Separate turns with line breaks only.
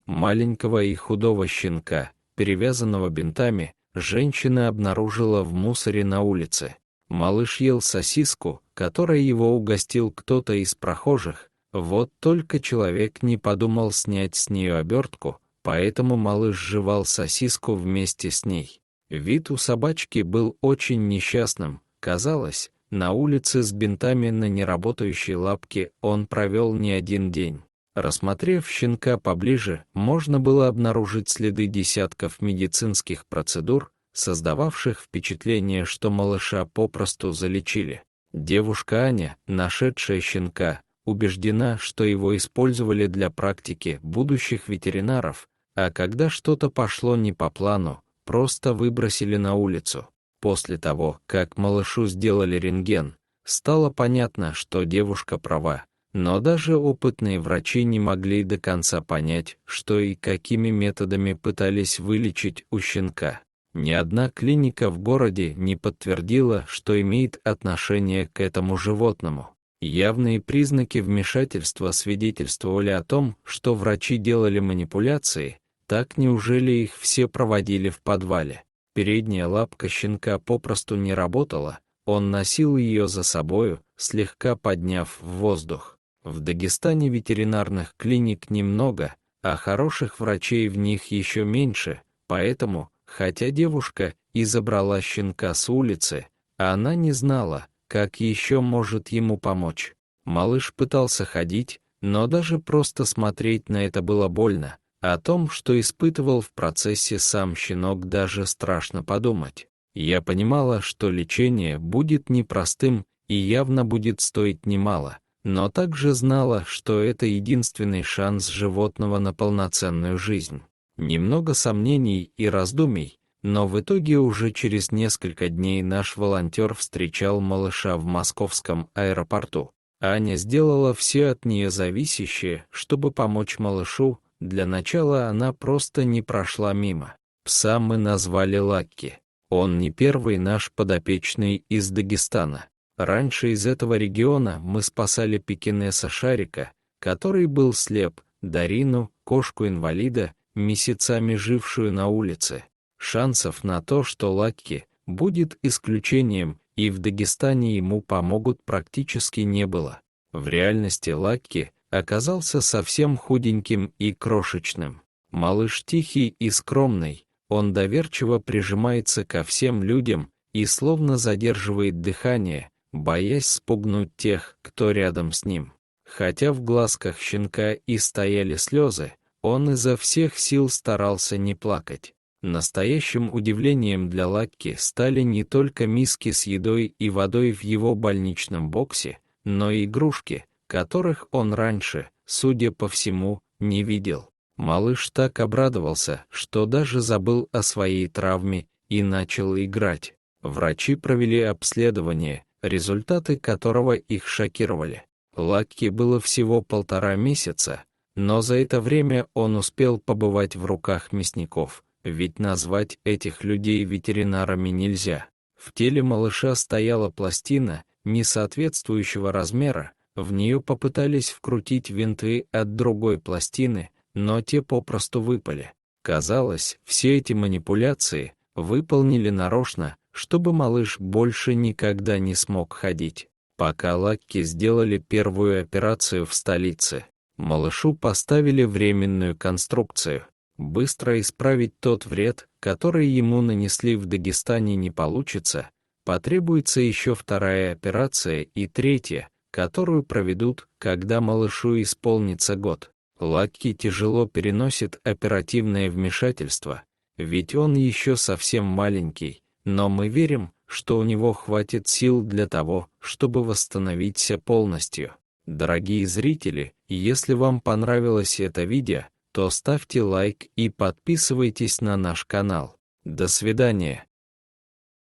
Маленького и худого щенка, перевязанного бинтами, женщина обнаружила в мусоре на улице. Малыш ел сосиску, которой его угостил кто-то из прохожих. Вот только человек не подумал снять с нее обертку, поэтому малыш жевал сосиску вместе с ней. Вид у собачки был очень несчастным. Казалось, на улице с бинтами на неработающей лапке он провел не один день. Рассмотрев щенка поближе, можно было обнаружить следы десятков медицинских процедур, создававших впечатление, что малыша попросту залечили. Девушка Аня, нашедшая щенка, убеждена, что его использовали для практики будущих ветеринаров, а когда что-то пошло не по плану, просто выбросили на улицу. После того, как малышу сделали рентген, стало понятно, что девушка права, но даже опытные врачи не могли до конца понять, что и какими методами пытались вылечить у щенка. Ни одна клиника в городе не подтвердила, что имеет отношение к этому животному. Явные признаки вмешательства свидетельствовали о том, что врачи делали манипуляции. Так неужели их все проводили в подвале? Передняя лапка щенка попросту не работала, он носил ее за собою, слегка подняв в воздух. В Дагестане ветеринарных клиник немного, а хороших врачей в них еще меньше, поэтому, хотя девушка и забрала щенка с улицы, она не знала, как еще может ему помочь. Малыш пытался ходить, но даже просто смотреть на это было больно. О том, что испытывал в процессе сам щенок, даже страшно подумать. Я понимала, что лечение будет непростым и явно будет стоить немало, но также знала, что это единственный шанс животного на полноценную жизнь. Немного сомнений и раздумий, но в итоге уже через несколько дней наш волонтер встречал малыша в московском аэропорту. Аня сделала все от нее зависящее, чтобы помочь малышу. Для начала она просто не прошла мимо. Пса мы назвали Лакки. Он не первый наш подопечный из Дагестана. Раньше из этого региона мы спасали пекинеса Шарика, который был слеп, Дарину, кошку-инвалида, месяцами жившую на улице. Шансов на то, что Лакки будет исключением и в Дагестане ему помогут, практически не было. В реальности Лакки оказался совсем худеньким и крошечным. Малыш тихий и скромный, он доверчиво прижимается ко всем людям и словно задерживает дыхание, боясь спугнуть тех, кто рядом с ним. Хотя в глазках щенка и стояли слезы, он изо всех сил старался не плакать. Настоящим удивлением для Лакки стали не только миски с едой и водой в его больничном боксе, но и игрушки, которых он раньше, судя по всему, не видел. Малыш так обрадовался, что даже забыл о своей травме и начал играть. Врачи провели обследование, результаты которого их шокировали. Лакки было всего 1,5 месяца, но за это время он успел побывать в руках мясников, ведь назвать этих людей ветеринарами нельзя. В теле малыша стояла пластина, не соответствующего размера, в нее попытались вкрутить винты от другой пластины, но те попросту выпали. Казалось, все эти манипуляции выполнили нарочно, чтобы малыш больше никогда не смог ходить. Пока Лакки сделали первую операцию в столице, малышу поставили временную конструкцию. Быстро исправить тот вред, который ему нанесли в Дагестане, не получится. Потребуется еще 2-я операция и 3-я, которую проведут, когда малышу исполнится год. Лакки тяжело переносит оперативное вмешательство, ведь он еще совсем маленький, но мы верим, что у него хватит сил для того, чтобы восстановиться полностью. Дорогие зрители, если вам понравилось это видео, то ставьте лайк и подписывайтесь на наш канал. До свидания.